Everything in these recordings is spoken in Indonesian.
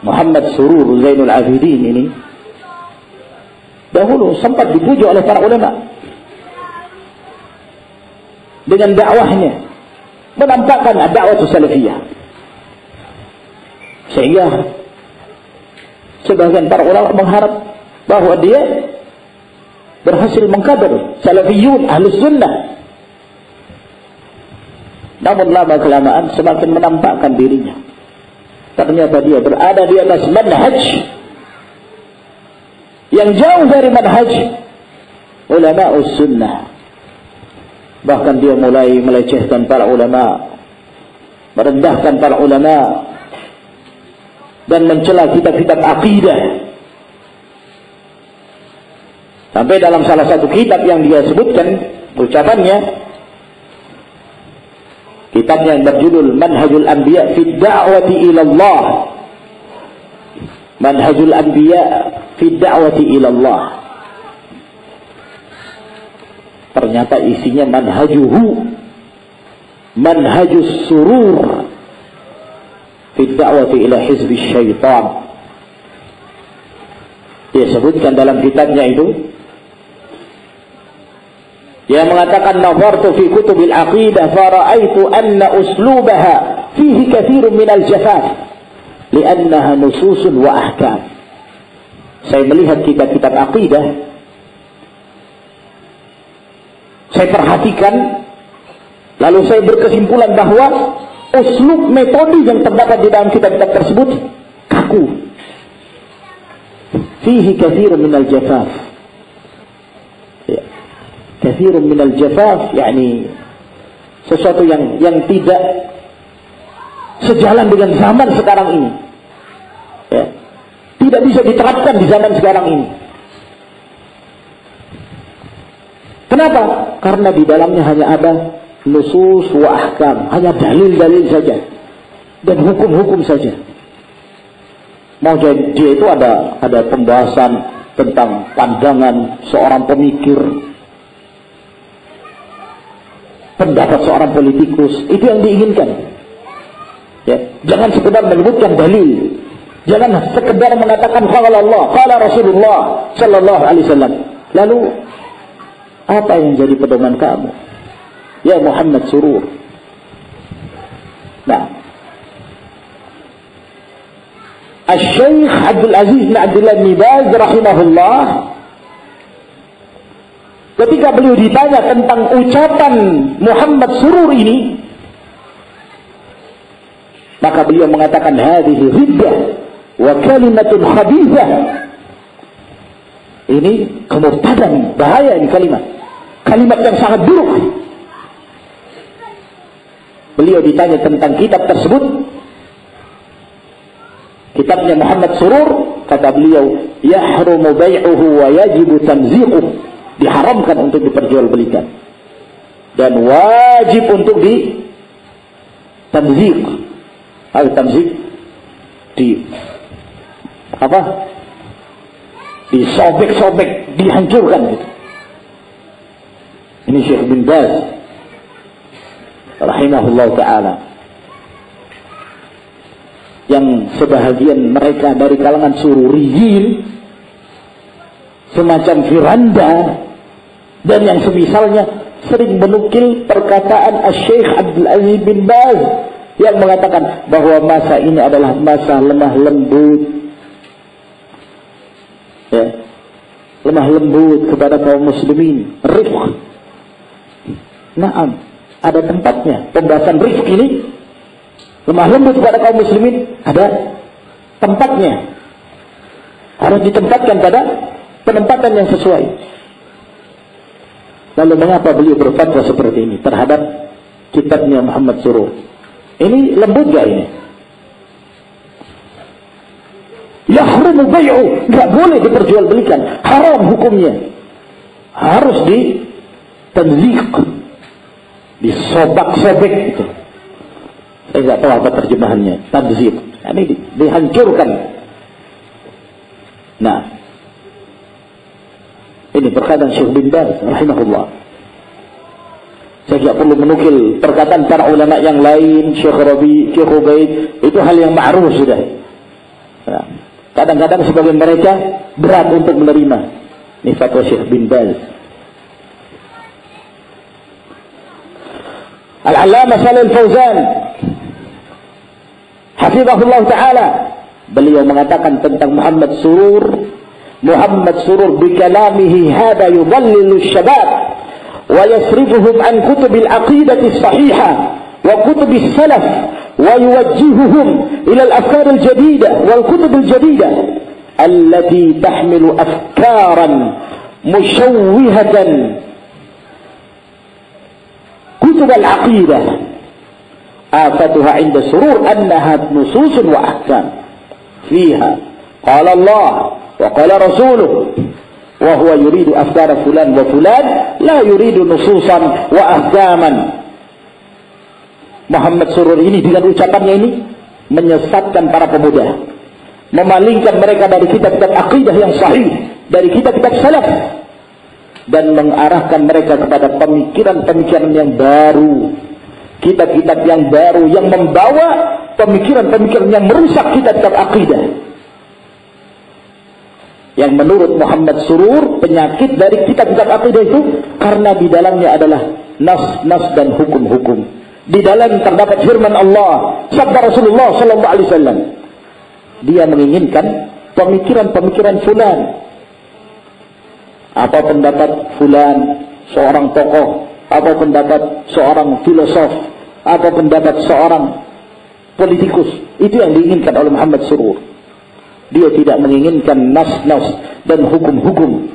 Muhammad Surur Zainul Abidin ini dahulu sempat dipuji oleh para ulama dengan dakwahnya, menampakkan dakwah salafiyah, sehingga sebagian para ulama mengharap bahwa dia berhasil mengkader salafiyun ahlus sunnah. Namun lama kelamaan semakin menampakkan dirinya, ternyata dia berada di atas manhaj yang jauh dari manhaj ulama sunnah. Bahkan dia mulai melecehkan para ulama, merendahkan para ulama, dan mencela kitab-kitab akidah. Sampai dalam salah satu kitab yang dia sebutkan ucapannya, kitabnya yang berjudul Manhajul Anbiya fi Da'wati ila Allah. Manhajul Anbiya fi Da'wati ila Allah. Ternyata isinya manhajus surur fi da'wati ila hizbi syaitan. Dia sebutkan dalam kitabnya itu, dia mengatakan nafartu fi kutubil aqidah fara'aitu anna uslubaha fihi kathirun minal jafaf li'annaha nususun wa ahkam. Saya melihat kitab-kitab aqidah, saya perhatikan, lalu saya berkesimpulan bahwa uslub metode yang terdapat di dalam kitab-kitab tersebut kaku. Fihi kathirun minal jafaf. Ya. Kathirun minal jafaf, yakni sesuatu yang tidak sejalan dengan zaman sekarang ini. Ya. Tidak bisa diterapkan di zaman sekarang ini. Kenapa? Karena di dalamnya hanya ada nusus wa ahkam, hanya dalil-dalil saja dan hukum-hukum saja. Mau dia itu ada pembahasan tentang pandangan seorang pemikir, pendapat seorang politikus, itu yang diinginkan. Ya, jangan sekedar menyebutkan dalil, jangan sekedar mengatakan qala Allah, qala Rasulullah sallallahu alaihi wasallam. Lalu apa yang jadi pedoman kamu, ya Muhammad Surur? Nah, Al-Syeikh Abdul Aziz bin Abdullah bin Baz rahimahullah, ketika beliau ditanya tentang ucapan Muhammad Surur ini, maka beliau mengatakan hadhihi riddah wa kalimatun khabithah. Ini kemurtadan, bahaya ini kalimat yang sangat buruk. Beliau ditanya tentang kitab tersebut, kitabnya Muhammad Surur, kata beliau, yahrumu bai'uhu wa yajibu tanziquh, diharamkan untuk diperjualbelikan dan wajib untuk ditanziq. Tanziq di apa? Disobek-sobek, dihancurkan gitu. Ini Syekh bin Baz rahimahullah ta'ala, yang sebahagian mereka dari kalangan sururiyin semacam Firanda dan yang semisalnya sering menukil perkataan Syekh Abdul Aziz bin Baz yang mengatakan bahwa masa ini adalah masa lemah lembut, ya, lemah lembut kepada kaum muslimin, rifq. Naam, ada tempatnya pembahasan rifq ini, lemah lembut kepada kaum muslimin, ada tempatnya, harus ditempatkan pada penempatan yang sesuai. Lalu mengapa beliau berfatwa seperti ini terhadap kitabnya Muhammad Surur? Ini lembut gak ini? Yahrumu bai'u, gak boleh diperjualbelikan, haram hukumnya, harus ditanziq, disobak-sobek gitu. Saya nggak tahu apa terjemahannya, tanziq, ini dihancurkan. Nah, ini perkataan Syekh bin Baz rahimahullah. Saya tidak perlu menukil perkataan para ulama yang lain, Syekh Rabi, Syekh Ubaid, itu hal yang ma'ruf sudah. Nah, Kadang-kadang sebagian mereka berat untuk menerima. Ini fatwa Syekh bin Baz. Al-Allamah Shalih Al-Fauzan hafizahullah ta'ala, beliau mengatakan tentang Muhammad Surur bikalamihi hada yudallilu syabab wa yasrifuhum an kutubil aqidati sahihah wa kutubil salaf wa yuwajjihuhum ila al-afkar al-jadidah wal kutub al-jadidah allati tahmilu afkaran mushawwihatan kutub al-aqidah afatuha inda surur annaha nususun wa ahkam fiha qala Allah wa qala rasuluh wa huwa yuridu afkara fulan wa fulan la yuridu nususan wa ahkaman. Muhammad Surur ini dengan ucapannya ini menyesatkan para pemuda, memalingkan mereka dari kitab-kitab akidah yang sahih, dari kitab-kitab salaf, dan mengarahkan mereka kepada pemikiran-pemikiran yang baru, kitab-kitab yang baru yang membawa pemikiran-pemikiran yang merusak kitab-kitab akidah. Yang menurut Muhammad Surur, penyakit dari kitab-kitab akidah itu karena di dalamnya adalah nas-nas dan hukum-hukum. Di dalam terdapat firman Allah, sabda Rasulullah sallallahu alaihi wasallam. Dia menginginkan pemikiran-pemikiran fulan. Apa pendapat fulan, seorang tokoh, apa pendapat seorang filosof, apa pendapat seorang politikus. Itu yang diinginkan oleh Muhammad Surur. Dia tidak menginginkan nas-nas dan hukum-hukum.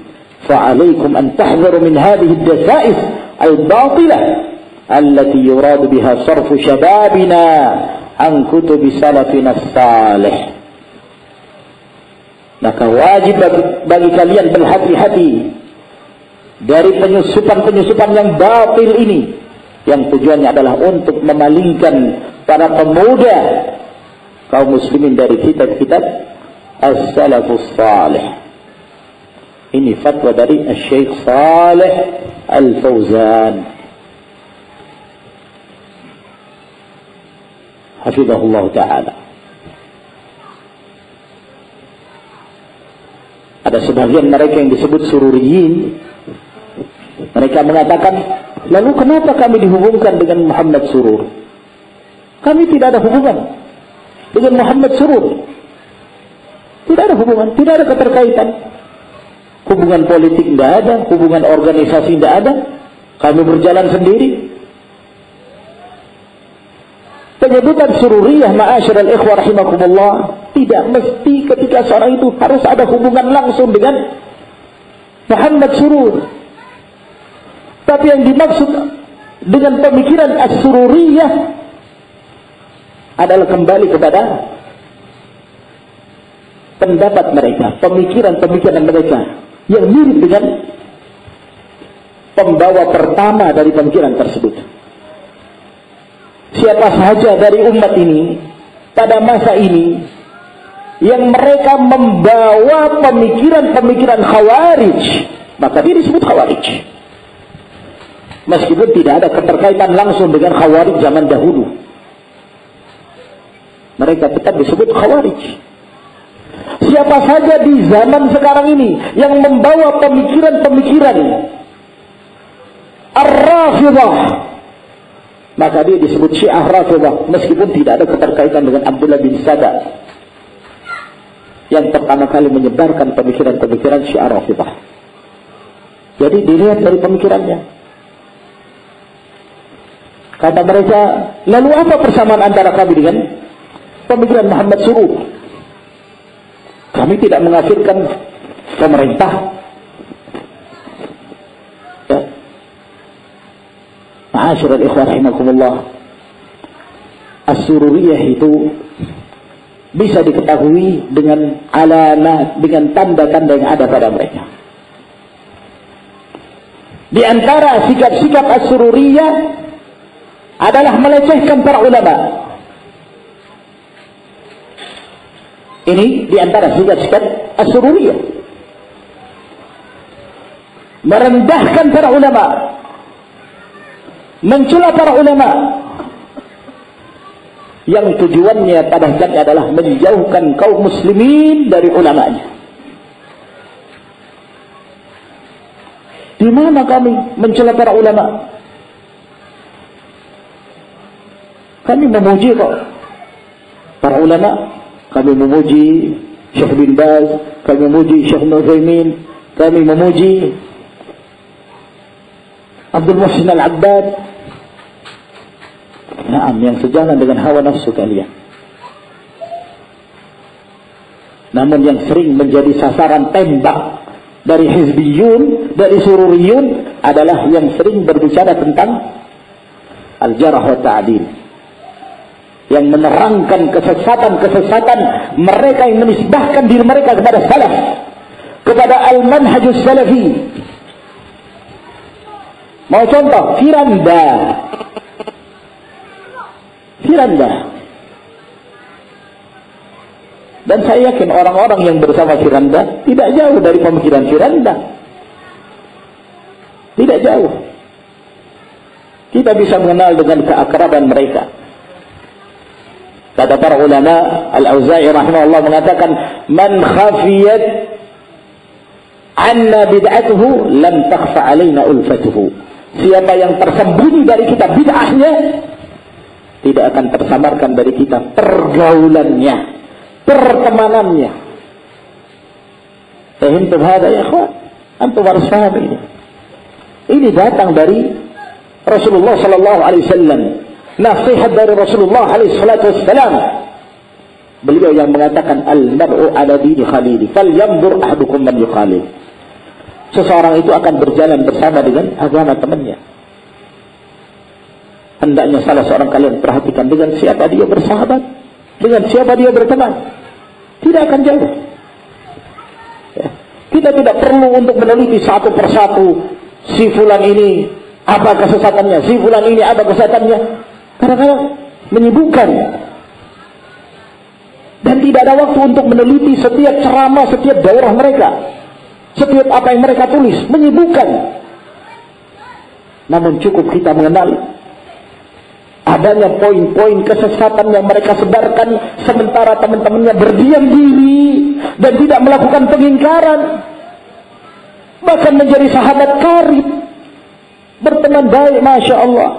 Fa'alaikum an tahdharu min hadhihi ad-dasa'is al-batilah allati yuradu biha sarfu syababina an kutubi salafina salih. Maka wajib bagi kalian berhati-hati dari penyusupan-penyusupan yang batil ini, yang tujuannya adalah untuk memalingkan para pemuda kaum muslimin dari kitab-kitab as-salafus salih. Ini fatwa dari Syekh Shalih Al-Fauzan hafizahullah ta'ala. Ada sebagian mereka yang disebut sururiyin, mereka mengatakan, lalu kenapa kami dihubungkan dengan Muhammad Surur? Kami tidak ada hubungan dengan Muhammad Surur. Tidak ada hubungan, tidak ada keterkaitan. Hubungan politik tidak ada, hubungan organisasi tidak ada. Kami berjalan sendiri. Penyebutan sururiyah ma'asyiral ikhwah rahimakumullah, tidak mesti ketika seorang itu harus ada hubungan langsung dengan Muhammad Surur. Tapi yang dimaksud dengan pemikiran as-sururiyah adalah kembali kepada pendapat mereka, pemikiran-pemikiran mereka yang mirip dengan pembawa pertama dari pemikiran tersebut. Siapa saja dari umat ini pada masa ini yang mereka membawa pemikiran-pemikiran khawarij, maka dia disebut khawarij. Meskipun tidak ada keterkaitan langsung dengan khawarij zaman dahulu, mereka tetap disebut khawarij. Siapa saja di zaman sekarang ini yang membawa pemikiran-pemikiran Ar-Rafidah, maka dia disebut Syiah Rafidah, meskipun tidak ada keterkaitan dengan Abdullah bin Saba yang pertama kali menyebarkan pemikiran-pemikiran Syiah Rafidah. Jadi dilihat dari pemikirannya. Kata mereka, lalu apa persamaan antara kami dengan pemikiran Muhammad Surur? Kami tidak mengafirkan pemerintah. Ya. Ma'asyiral ikhwah rahimakumullah, as-sururiyah itu bisa diketahui dengan alamat, dengan tanda-tanda yang ada pada mereka. Di antara sikap-sikap as-sururiyah adalah melecehkan para ulama. Ini di antara sikap-sikap as-sururiyah. Merendahkan para ulama, mencela para ulama, yang tujuannya pada hakikatnya adalah menjauhkan kaum muslimin dari ulamanya. Di mana kami mencela para ulama? Kami memuji kok para ulama. Kami memuji Syekh bin Baz, kami memuji Syekh Nu'thaimin, kami memuji Abdul Muhsin Al-Abbad. Naam, yang sejalan dengan hawa nafsu kalian. Namun yang sering menjadi sasaran tembak dari hizbiyun, dari sururiyun adalah yang sering berbicara tentang al-jarh wa ta'dil, yang menerangkan kesesatan-kesesatan mereka yang menisbahkan diri mereka kepada salaf, kepada al-manhajus salafi. Mau contoh, Firanda. Dan saya yakin orang-orang yang bersama Firanda tidak jauh dari pemikiran Firanda. Tidak jauh. Kita bisa mengenal dengan keakraban mereka. Kata para ulama, Al-Auza'i rahimahullah mengatakan, "Man khafiyat anna bid'atuhu lam takhfa alaina ulfatuhu." Siapa yang tersembunyi dari kita bid'ahnya, tidak akan tersamarkan dari kita pergaulannya, pertemanannya. Fahimtum hadha ya ikhwan? Antum harus paham ini. Ini datang dari Rasulullah sallallahu alaihi wasallam. Nasihat dari Rasulullah alaihi salatu wassalam. Beliau yang mengatakan al-mar'u ala dini khalili falyanzur ahadukum man yukhalil. Seseorang itu akan berjalan bersama dengan agama temannya. Hendaknya salah seorang kalian perhatikan dengan siapa dia bersahabat, dengan siapa dia berteman. Tidak akan jauh. Ya. Kita tidak perlu untuk meneliti satu persatu si fulan ini apa kesesatannya, si fulan ini apa kesesatannya. Kadang-kadang menyibukkan. Dan tidak ada waktu untuk meneliti setiap ceramah, setiap daurah mereka, setiap apa yang mereka tulis. Menyibukkan. Namun cukup kita mengenal adanya poin-poin kesesatan yang mereka sebarkan, sementara teman-temannya berdiam diri dan tidak melakukan pengingkaran, bahkan menjadi sahabat karib, berteman baik, Masya Allah.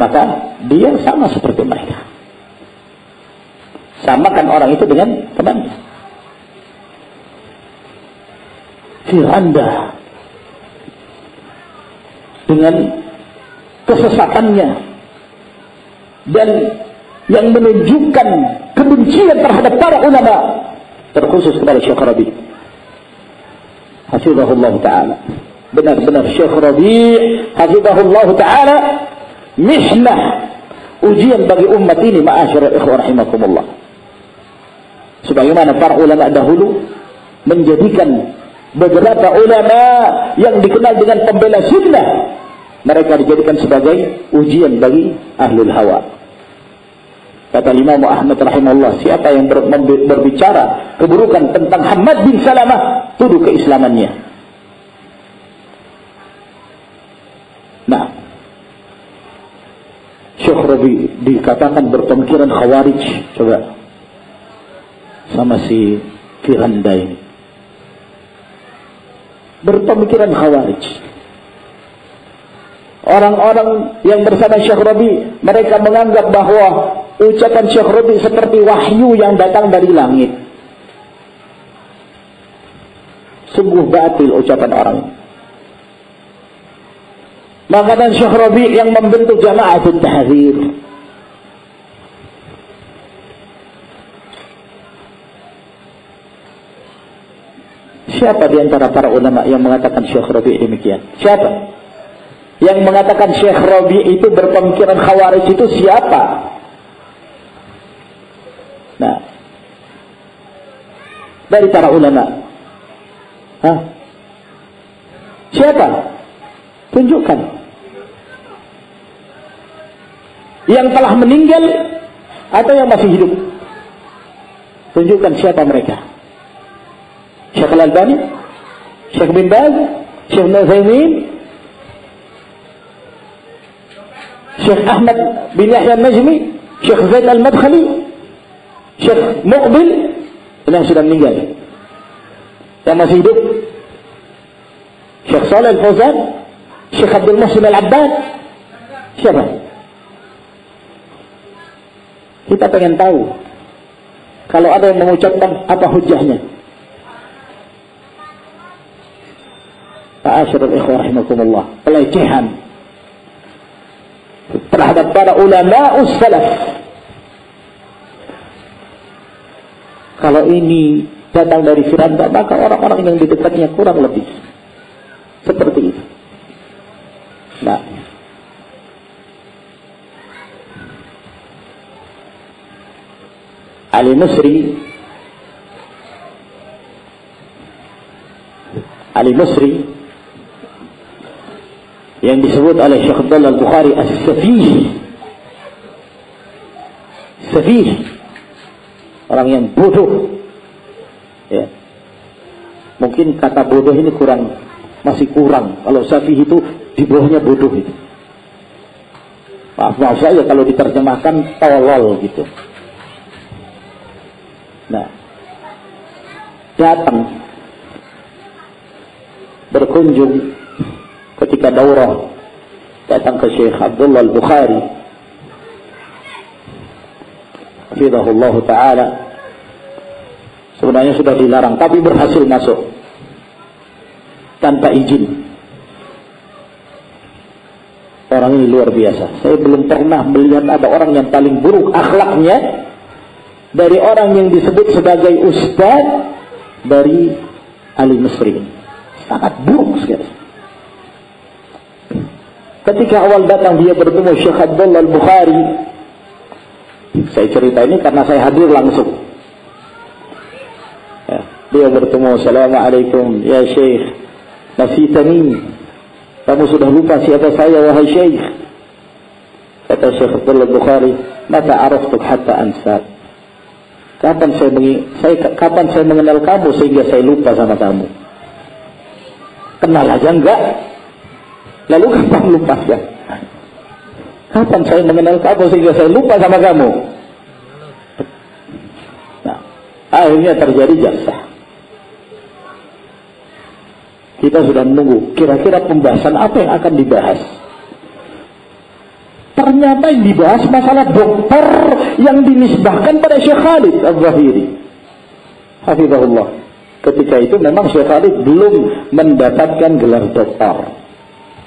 Maka dia sama seperti mereka. Samakan orang itu dengan temannya. Firanda dengan kesesatannya dan yang menunjukkan kebencian terhadap para ulama, terkhusus kepada Syekh Rabi. Hafizahullah ta'ala. Benar-benar Syekh Rabi hafizahullah ta'ala mihnah, ujian bagi umat ini, ma'asyiral ikhwan rahimakumullah. Sebagaimana para ulama dahulu menjadikan beberapa ulama yang dikenal dengan pembela sunnah, mereka dijadikan sebagai ujian bagi ahlul hawa. Kata Imam Ahmad rahimahullah, siapa yang berbicara keburukan tentang Hamad bin Salamah, tuduh keislamannya. Nah, Syekh Rabi dikatakan berpemikiran khawarij. Coba sama si Firanda ini berpemikiran khawarij. Orang-orang yang bersama Syekh Rabi, mereka menganggap bahwa ucapan Syekh Rabi seperti wahyu yang datang dari langit. Sungguh batil ucapan orang. Maka dan Syekh Rabi yang membentuk Jama'atul Tahdzir. Siapa di antara para ulama yang mengatakan Syekh Rabi demikian? Siapa? Yang mengatakan Syekh Rabi itu berpemikiran khawarij itu siapa? Nah, dari para ulama. Hah? Siapa? Tunjukkan. Yang telah meninggal atau yang masih hidup? Tunjukkan siapa mereka. Syekh Al-Albani, Syekh bin Baz, Syekh Nu'thaimin, Syekh Ahmad bin Yahya Najmi, Syekh Zaid Al-Madkhali, Syekh Muqbil, ini yang sudah meninggal. Yang masih hidup, Syekh Shalih Al-Fauzan, Syekh Abdul Muhsin Al-Abbad. Siapa? Kita pengen tahu. Kalau ada yang mengucapkan, apa hujahnya? Ma'asyiral ikhwah rahimakumullah, pelecehan terhadap para ulama'us salaf. Kalau ini datang dari Firanda, maka orang-orang yang di dekatnya kurang lebih seperti itu. Nah, Ali Musri yang disebut oleh Syekh Abdullah Al-Bukhari as-safih, orang yang bodoh. Ya. Mungkin kata bodoh ini masih kurang. Kalau safih itu di bawahnya bodoh itu. Maaf saja kalau diterjemahkan tolol gitu. Nah, datang berkunjung ketika daurah, datang ke Syekh Abdullah Al-Bukhari hafizahullah ta'ala. Sebenarnya sudah dilarang, tapi berhasil masuk tanpa izin. Orang ini luar biasa. Saya belum pernah melihat ada orang yang paling buruk akhlaknya dari orang yang disebut sebagai ustaz dari Ali Musri. Sangat buruk sekali. Ketika awal datang dia bertemu Syekh Abdullah Al-Bukhari. Saya cerita ini karena saya hadir langsung. Ya, dia bertemu, Assalamualaikum ya Syekh, nasitani, kamu sudah lupa siapa saya wahai Syekh. Kata Syekh Abdullah Al-Bukhari, maka araftuk hatta ansat. Kapan saya mengenal kamu sehingga saya lupa sama kamu? Kenal aja enggak? Lalu kapan lupanya? Kapan saya mengenal kamu sehingga saya lupa sama kamu? Nah, akhirnya terjadi jasa. Kita sudah menunggu kira-kira pembahasan apa yang akan dibahas. Ternyata yang dibahas masalah dokter yang dinisbahkan pada Syekh Khalid Al-Zahiri hafizahullah. Ketika itu memang Syekh Khalid belum mendapatkan gelar doktor.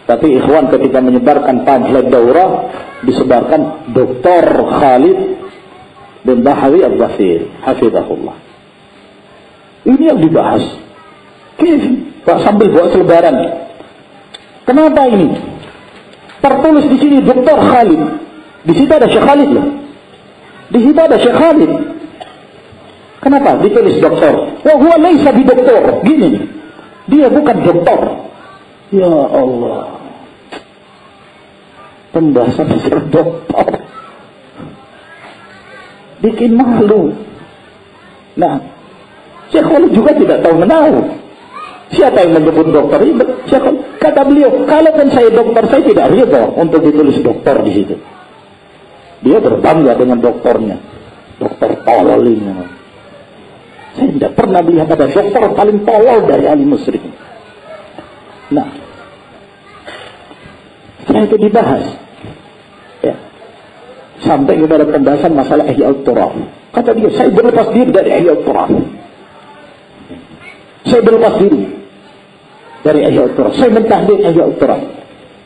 Tapi ikhwan ketika menyebarkan pamflet daurah disebarkan Dr. Khalid bin Bahawi Al-Zahiri hafizahullah. Ini yang dibahas. Pak sambil buat selebaran. Kenapa ini? Tertulis di sini Dr. Khalid. Di situ ada Syekh Khalid loh. Di situ ada Syekh Khalid. Kenapa ditulis doktor? Wah, huwa laisa bi doktor. Gini. Dia bukan doktor. Ya Allah. Pembahasan soal doktor. Bikin malu. Nah, Syekh Khalid juga tidak tahu menahu. Siapa yang menyebut dokter? Kata beliau, kalaupun saya dokter, saya tidak ridha untuk ditulis dokter di situ. Dia berbangga dengan dokternya. Dokter tolol ini. Saya tidak pernah melihat ada dokter paling tolol dari Ali Musri. Nah, setelah itu dibahas. Ya. Sampai kepada pembahasan masalah Ihya Al-Turaf. Kata dia, saya berlepas diri dari Ihya Al-Turaf. Saya berlepas diri dari Ihya Al-Turaf. Saya mentahdir Ihya Al-Turaf.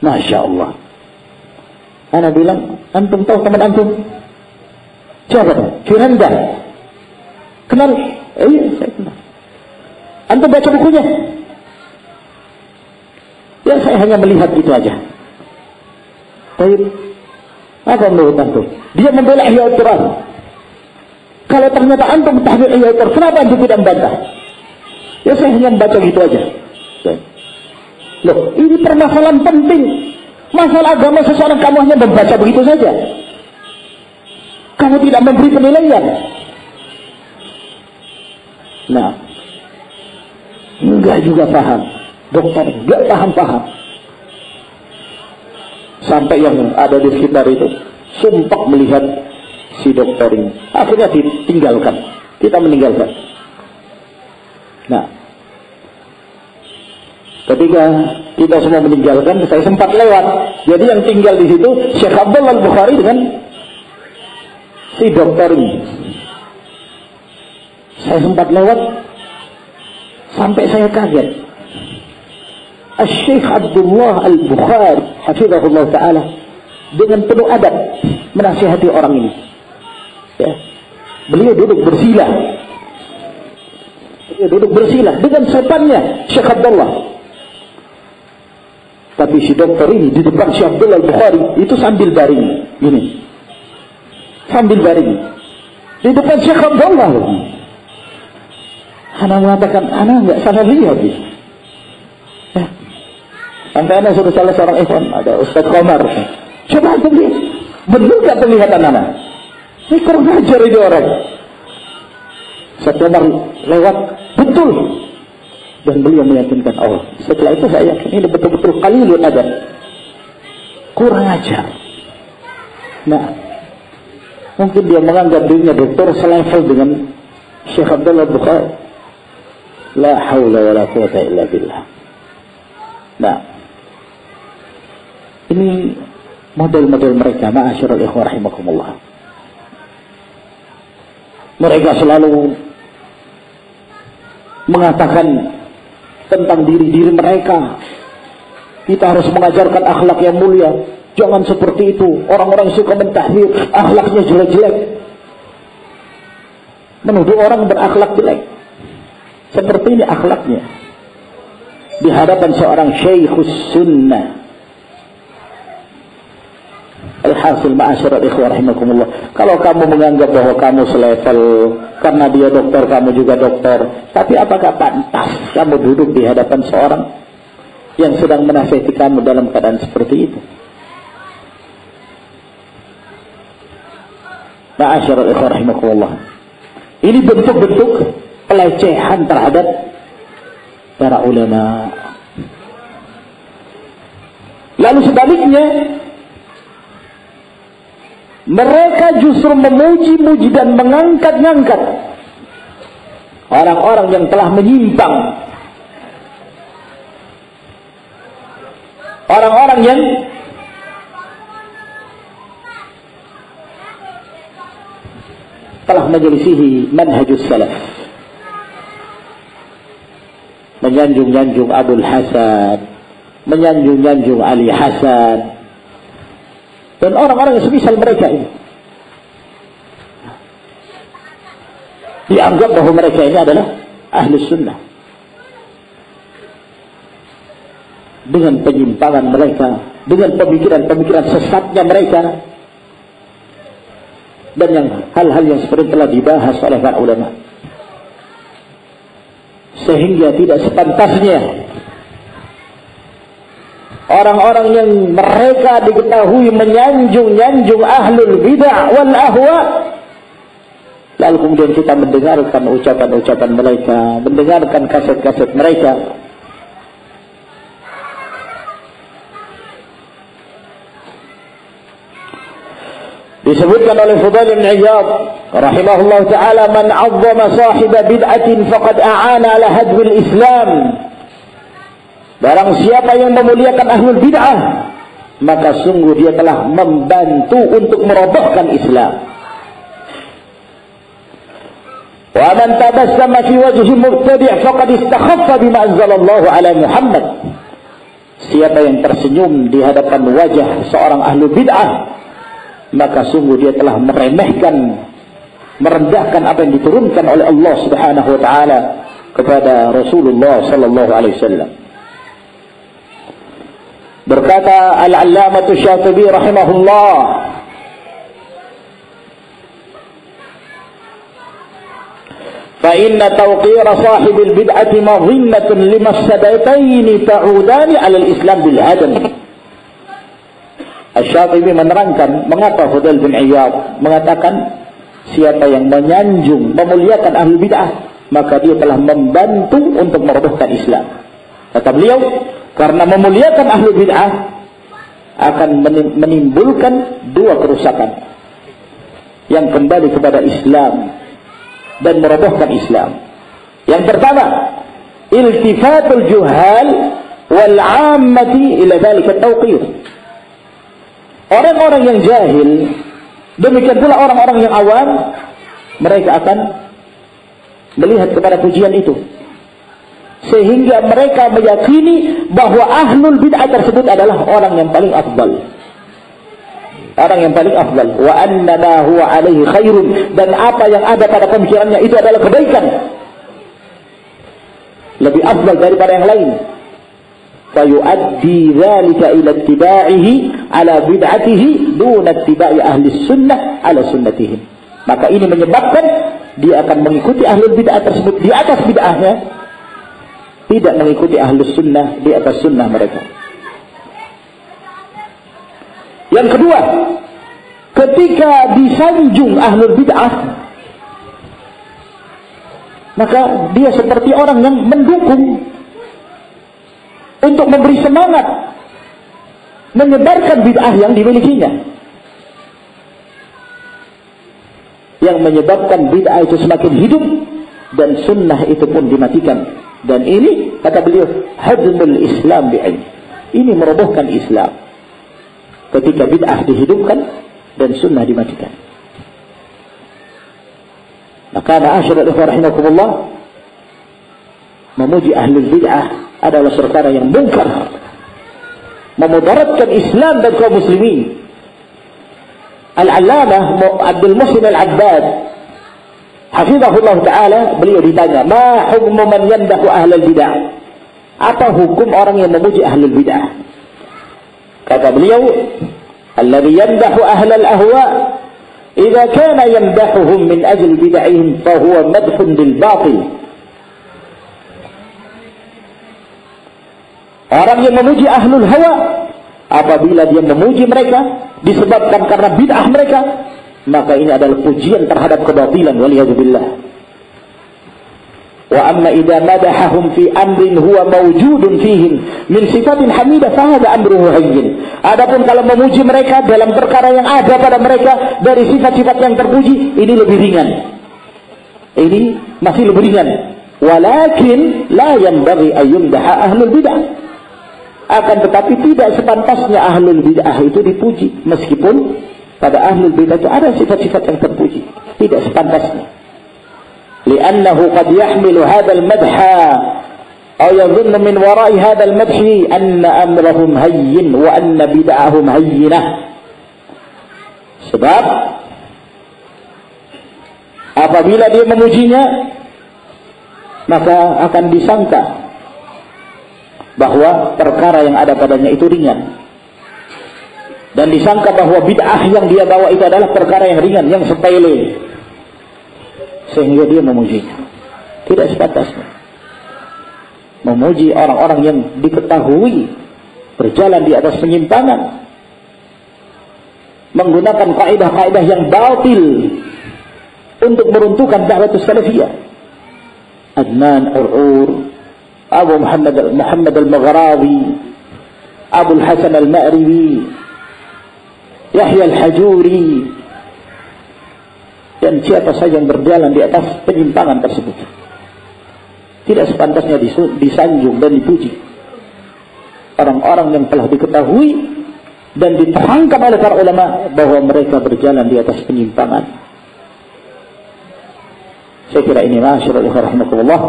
Masya Allah. Ana bilang, antum tahu teman antum? Siapa? Firanda. Kenal? Iya, saya kenal. Antum baca bukunya? Ya, saya hanya melihat itu aja. Baik. Apa menurut antum? Dia membela Ihya Al-Turaf. Kalau ternyata antum mentahdir Ihya Al-Turaf, kenapa antum tidak membantah? Ya, saya hanya membaca gitu aja. Loh, ini permasalahan penting. Masalah agama seseorang kamu hanya membaca begitu saja. Kamu tidak memberi penilaian. Nah, enggak juga paham. Dokter enggak paham-paham. Sampai yang ada di sekitar itu sumpah melihat si dokter ini. Akhirnya ditinggalkan. Kita meninggalkan. Nah, ketika kita semua meninggalkan, saya sempat lewat. Jadi yang tinggal di situ Syekh Abdullah Al-Bukhari dengan si dokter ini. Saya sempat lewat sampai saya kaget. Syekh Abdullah Al-Bukhari hafizahullah ta'ala dengan penuh adab menasihati orang ini. Ya. Beliau duduk bersila. Beliau duduk bersila dengan sopannya Syekh Abdullah. Tapi si dokter ini di depan Syekh Abdullah Al-Bukhari itu sambil baring gini. Sambil baring di depan Syekh Abdullah. Ana mengatakan, ana enggak salah lihat ya. Sampai ana suruh salah seorang ikhwan, ada Ustaz Komar. Coba antum lihat, benar enggak penglihatan ana? Ini kurang ajar ini orang. Ustaz Komar lewat, betul. Dan beliau meyakinkan Allah. Setelah itu saya yakin ini betul-betul qalilun adab. Kurang ajar. Nah, mungkin dia menganggap dirinya dokter selevel dengan Syekh Abdullah Bukhari. La haula wa la quwata illa billah. Nah, ini model-model mereka, ma'asyiral ikhwah rahimakumullah. Mereka selalu mengatakan tentang diri-diri mereka, kita harus mengajarkan akhlak yang mulia. Jangan seperti itu. Orang-orang suka mentahdir, akhlaknya jelek-jelek, menuduh orang berakhlak jelek. Seperti ini akhlaknya di hadapan seorang syekhus sunnah. Alhasil ma'asyiral ikhwah rahimakumullah, kalau kamu menganggap bahwa kamu selevel karena dia dokter, kamu juga dokter, tapi apakah pantas kamu duduk di hadapan seorang yang sedang menasihati kamu dalam keadaan seperti itu? Ma'asyiral ikhwah rahimakumullah, ini bentuk-bentuk pelecehan terhadap para ulama. Lalu sebaliknya, mereka justru memuji-muji dan mengangkat-ngangkat orang-orang yang telah menyimpang, orang-orang yang telah menyelisihi manhajus salaf, menyanjung-nyanjung Abdul Hasan, menyanjung-nyanjung Ali Hasan, dan orang-orang yang semisal mereka ini. Dianggap bahwa mereka ini adalah ahli sunnah. Dengan penyimpangan mereka, dengan pemikiran-pemikiran sesatnya mereka, dan yang hal-hal yang seperti telah dibahas oleh para ulama. Sehingga tidak sepantasnya orang-orang yang mereka diketahui menyanjung-nyanjung ahlul bid'ah wal ahwa, lalu kemudian kita mendengarkan ucapan-ucapan mereka, mendengarkan kaset-kaset mereka. Disebutkan oleh Fudail bin Iyad rahimahullah ta'ala, man 'azzama sahiba bid'atin faqad a'ana ala hadwil Islam. Barang siapa yang memuliakan ahlul bid'ah, maka sungguh dia telah membantu untuk merobohkan Islam. Wa man tabassama fi wajhi mubtadi' faqad istakhaffa bima anzalallahu ala Muhammad. Siapa yang tersenyum di hadapan wajah seorang ahlul bid'ah, maka sungguh dia telah meremehkan, merendahkan apa yang diturunkan oleh Allah Subhanahu wa taala kepada Rasulullah sallallahu alaihi wasallam. Berkata Al-Allamah Syatibi rahimahullah, fa inna tawqira sahibil bid'ati madhinnatun limafsadatayn ta'udani 'ala al-Islam bil hadam. Asy-Syatibi menerangkan mengapa Fudail bin Iyad mengatakan siapa yang menyanjung, memuliakan ahli bid'ah, maka dia telah membantu untuk merobohkan Islam. Kata beliau, karena memuliakan ahli bid'ah akan menimbulkan dua kerusakan yang kembali kepada Islam dan merobohkan Islam. Yang pertama, iltifatul juhal wal 'ammati ila dzalika at-tawqir. Orang-orang yang jahil, demikian pula orang-orang yang awam, mereka akan melihat kepada pujian itu, sehingga mereka meyakini bahwa ahlul bid'ah tersebut adalah orang yang paling afdal. Orang yang paling afdal. Wa annama huwa alaihi khairun. Dan apa yang ada pada pemikirannya itu adalah kebaikan. Lebih afdal daripada yang lain. Fayuaddi dzalika ila ittiba'ihi ala bid'atihi duna ittiba'i ahli sunnah ala sunnatihim. Maka ini menyebabkan dia akan mengikuti ahlul bid'ah tersebut di atas bid'ahnya, tidak mengikuti ahlus sunnah di atas sunnah mereka. Yang kedua, ketika disanjung ahlul bid'ah, maka dia seperti orang yang mendukung untuk memberi semangat menyebarkan bid'ah yang dimilikinya, yang menyebabkan bid'ah itu semakin hidup dan sunnah itu pun dimatikan. Dan ini kata beliau, hadmul Islam bi'ain. Ini merobohkan Islam ketika bid'ah dihidupkan dan sunnah dimatikan. Maka ma'asyiral ikhwah rahimakumullah, memuji ahlul bid'ah adalah perkara yang munkar, memudaratkan Islam dan kaum muslimin. Al-Allamah Abdul Muhsin Al-Abbad hafizahullah ta'ala, beliau ditanya, ma hukmu man yandahu ahlul bid'ah? Apa hukum orang yang memuji ahlul bid'ah? Kata beliau, alladhi yamdahu ahlal ahwa idza kana yamdahuhum min ajli bid'ahihim fa huwa madhun bil batil. Orang yang memuji ahlul hawa, apabila dia memuji mereka disebabkan karena bid'ah mereka, maka ini adalah pujian terhadap kebatilan, waliyadzubillah. Wa amma idza madahahum fi amrin huwa mawjudun fihim min sifatin hamidah fa hadha amruhu hayyin. Adapun kalau memuji mereka dalam perkara yang ada pada mereka dari sifat-sifat yang terpuji, ini lebih ringan. Ini masih lebih ringan. Walakin la yanbaghi an yumdaha ahlul bid'ah. Akan tetapi tidak sepantasnya ahlul bid'ah itu dipuji, meskipun pada ahlul bid'ah itu ada sifat-sifat yang terpuji, tidak sepantasnya. لأنه قد يحمل هذا المدح أو يظن من وراء هذا المدح أن أمرهم هين وأن بدعهم هينة. Sebab apabila dia memujinya, maka akan disangka bahwa perkara yang ada padanya itu ringan, dan disangka bahwa bid'ah yang dia bawa itu adalah perkara yang ringan, yang sepele, sehingga dia memujinya. Tidak sepantasnya memuji orang-orang yang diketahui berjalan di atas penyimpangan, menggunakan kaidah-kaidah yang batil untuk meruntuhkan dakwah salafiyah. Adnan Ur'ur, Abu Muhammad Al-Maghrawi, Abu Hasan Al-Ma'ribi, Yahya Al-Hajuri, dan siapa saja yang berjalan di atas penyimpangan tersebut. Tidak sepantasnya disanjung dan dipuji orang-orang yang telah diketahui dan diterangkan oleh para ulama bahwa mereka berjalan di atas penyimpangan. Saya kira ini ma'asyiral ikhwah rahimakumullah,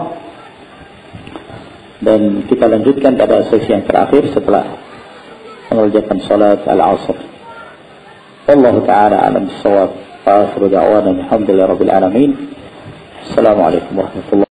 dan kita lanjutkan pada sesi yang terakhir setelah mengerjakan salat al-asr. Wallahu ta'ala a'lam bis-shawab. Akhir da'wana alhamdulillahi rabbil alamin. Assalamualaikum warahmatullahi wabarakatuh.